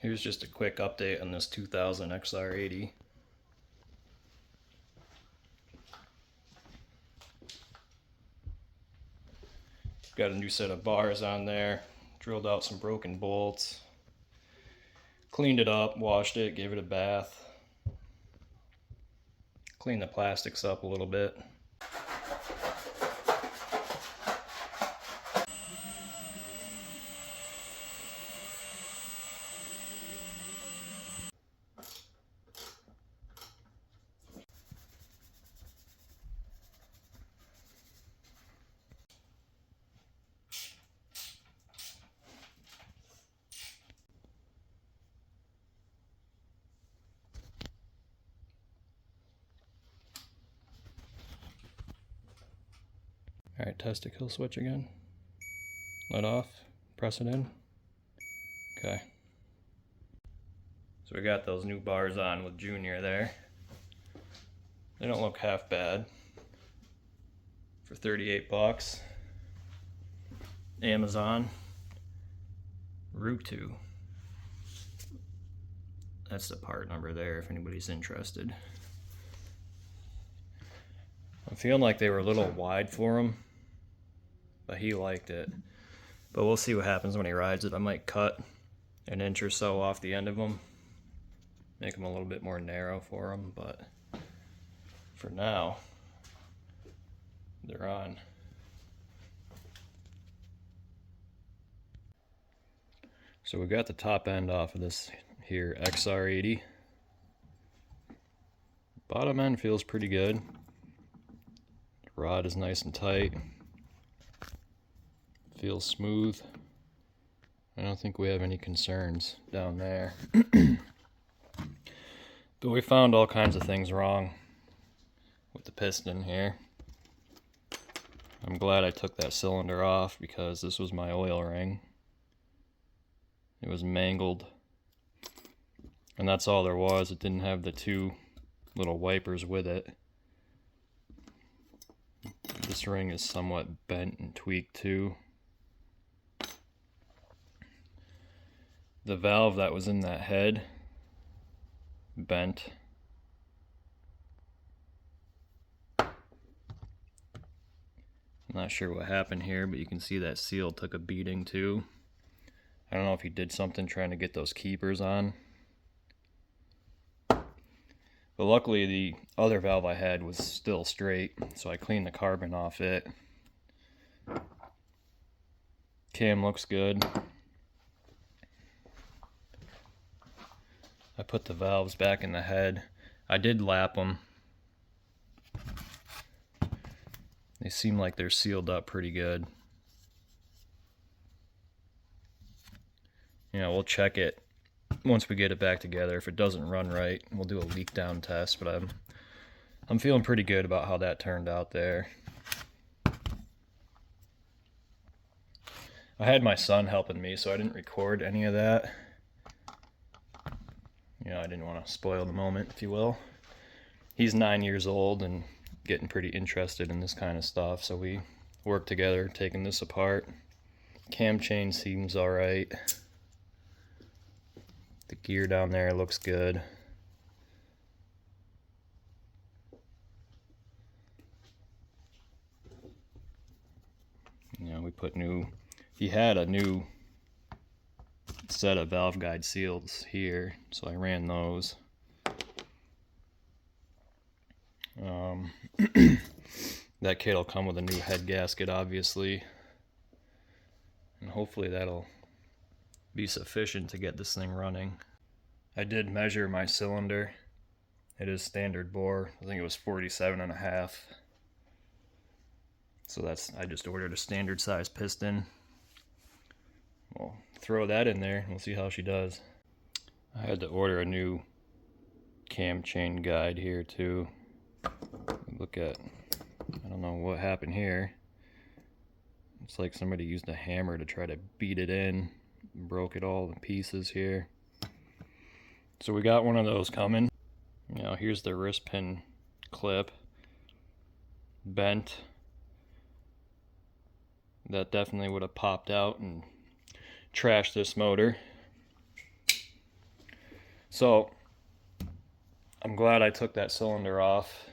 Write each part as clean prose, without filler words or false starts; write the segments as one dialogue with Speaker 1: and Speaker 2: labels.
Speaker 1: Here's just a quick update on this 2000 Xr80. Got a new set of bars on there, drilled out some broken bolts, cleaned it up, washed it, gave it a bath, cleaned the plastics up a little bit. Alright, test the kill switch again. Let off, press it in. Okay. So we got those new bars on with Junior there. They don't look half bad. For 38 bucks. Amazon. Root2. That's the part number there if anybody's interested. I'm feeling like they were a little wide for him, but he liked it. But we'll see what happens when he rides it. I might cut an inch or so off the end of them, make them a little bit more narrow for him, but for now, they're on. So we got the top end off of this here Xr80. Bottom end feels pretty good. The rod is nice and tight. Feels smooth. I don't think we have any concerns down there. But we found all kinds of things wrong with the piston here. I'm glad I took that cylinder off because this was my oil ring. It was mangled. And that's all there was. It didn't have the two little wipers with it. This ring is somewhat bent and tweaked too. The valve that was in that head bent. I'm not sure what happened here, but you can see that seal took a beating too. I don't know if he did something trying to get those keepers on. But luckily the other valve I had was still straight, so I cleaned the carbon off it. Cam looks good. I put the valves back in the head. I did lap them. They seem like they're sealed up pretty good. You know, we'll check it once we get it back together. If it doesn't run right, we'll do a leak down test, but I'm feeling pretty good about how that turned out there. I had my son helping me, so I didn't record any of that. You know, I didn't want to spoil the moment, if you will. He's 9 years old and getting pretty interested in this kind of stuff, so we worked together taking this apart. Cam chain seems alright. The gear down there looks good. You know, we put he had a new set of valve guide seals here, so I ran those. That kit will come with a new head gasket, obviously, and hopefully that'll be sufficient to get this thing running. I did measure my cylinder. It is standard bore. I think it was 47.5. So I just ordered a standard size piston. We'll throw that in there and we'll see how she does. I had to order a new cam chain guide here too. Look at, I don't know what happened here. It's like somebody used a hammer to try to beat it in. Broke it all to pieces here. So we got one of those coming. You know, here's the wrist pin clip. Bent. That definitely would have popped out and trashed this motor. So I'm glad I took that cylinder off.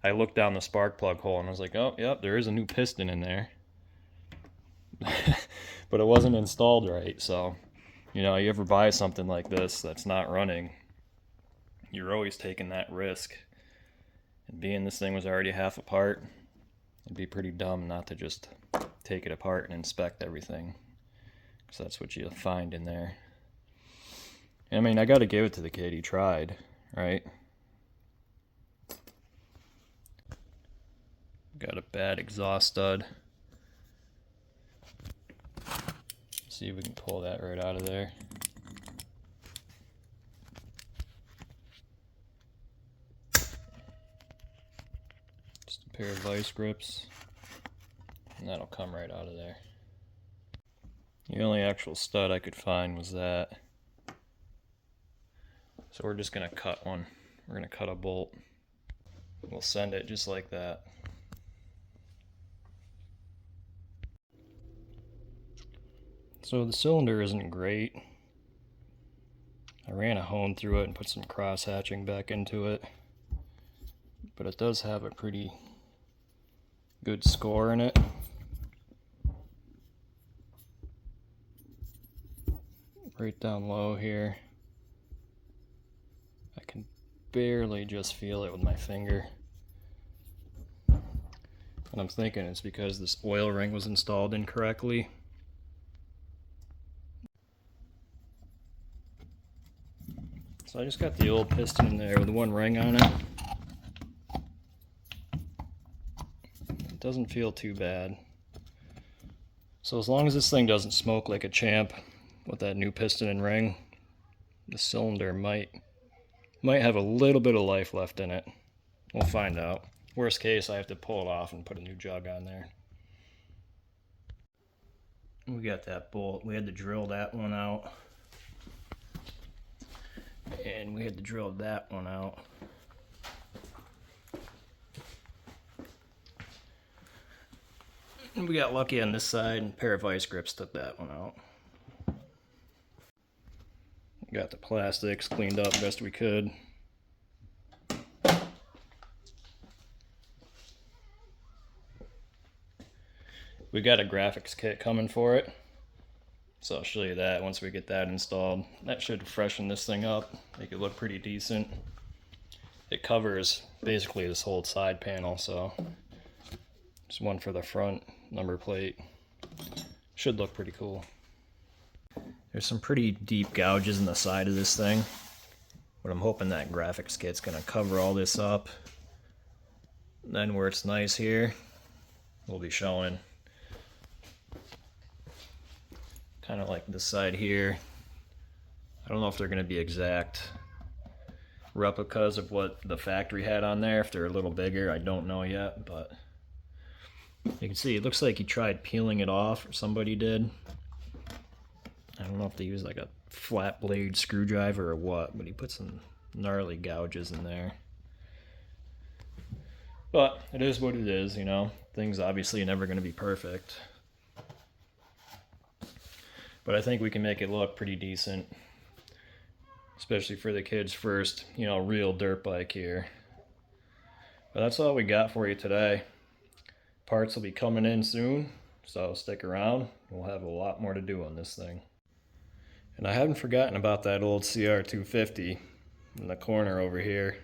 Speaker 1: I looked down the spark plug hole and I was like, oh, yep, there is a new piston in there. But it wasn't installed right, so, you know, you ever buy something like this that's not running, you're always taking that risk. And being this thing was already half apart, it'd be pretty dumb not to just take it apart and inspect everything, because that's what you'll find in there. I mean, I gotta give it to the kid, he tried, right? Got a bad exhaust stud. See if we can pull that right out of there. Just a pair of vice grips, and that'll come right out of there. The only actual stud I could find was that. So we're just gonna cut one. We're gonna cut a bolt. We'll send it just like that. So the cylinder isn't great. I ran a hone through it and put some cross hatching back into it, but it does have a pretty good score in it. Right down low here, I can barely just feel it with my finger. And I'm thinking it's because this oil ring was installed incorrectly. So I just got the old piston in there with the one ring on it. It doesn't feel too bad. So as long as this thing doesn't smoke like a champ with that new piston and ring, the cylinder might have a little bit of life left in it. We'll find out. Worst case, I have to pull it off and put a new jug on there. We got that bolt. We had to drill that one out. And we had to drill that one out. And we got lucky on this side, and a pair of vice grips took that one out. Got the plastics cleaned up best we could. We got a graphics kit coming for it, so I'll show you that once we get that installed. That should freshen this thing up, make it look pretty decent. It covers basically this whole side panel, so just one for the front number plate. Should look pretty cool. There's some pretty deep gouges in the side of this thing, but I'm hoping that graphics kit's gonna cover all this up. Then where it's nice here, we'll be showing kind of like this side here. I don't know if they're going to be exact replicas of what the factory had on there. If they're a little bigger, I don't know yet, but you can see it looks like he tried peeling it off, or somebody did. I don't know if they used like a flat blade screwdriver or what, but he put some gnarly gouges in there. But it is what it is, you know. Things obviously are never going to be perfect. But I think we can make it look pretty decent, especially for the kids' first, you know, real dirt bike here. But that's all we got for you today. Parts will be coming in soon, so stick around. We'll have a lot more to do on this thing. And I haven't forgotten about that old Xr250 in the corner over here.